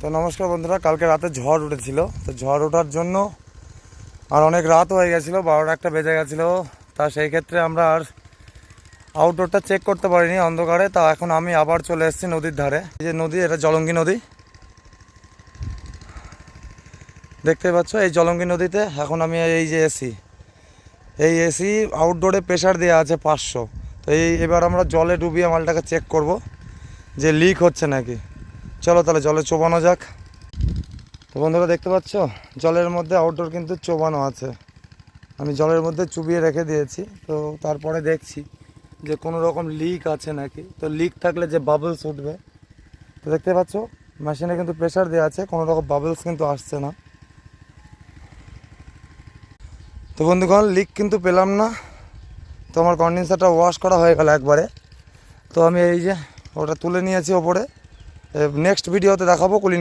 তো নমস্কার বন্ধুরা, কালকে রাতে ঝড় উঠেছিল। তো ঝড় ওঠার জন্য আর অনেক রাত হয়ে গেছিলো, 12টা বেজে গেছিলো। তা সেই ক্ষেত্রে আমরা আর আউটডোরটা চেক করতে পারিনি অন্ধকারে। তা এখন আমি আবার চলে এসেছি নদীর ধারে। এই যে নদী, এটা জলঙ্গি নদী, দেখতে পাচ্ছ। এই জলঙ্গি নদীতে এখন আমি এই যে এসি আউটডোরে প্রেশার দেওয়া আছে 500। তো এবার আমরা জলে ডুবিয়ে মালটাকে চেক করব যে লিক হচ্ছে নাকি। চলো তাহলে জলে চোবানো যাক। তো বন্ধুরা দেখতে পাচ্ছ, জলের মধ্যে আউটডোর কিন্তু চোবানো আছে। আমি জলের মধ্যে চুবিয়ে রেখে দিয়েছি। তো তারপরে দেখছি যে কোনো রকম লিক আছে নাকি। তো লিক থাকলে যে বাবলস উঠবে, তো দেখতে পাচ্ছ মেশিনে কিন্তু প্রেশার দেওয়া আছে, কোনো রকম বাবলস কিন্তু আসছে না। তো বন্ধুগণ, লিক কিন্তু পেলাম না। তো আমার কন্ডেন্সারটা ওয়াশ করা হয়ে গেল একবারে। তো আমি এই যে ওটা তুলে নিয়েছি ওপরে। নেক্সট ভিডিওতে দেখাবো কুলিং।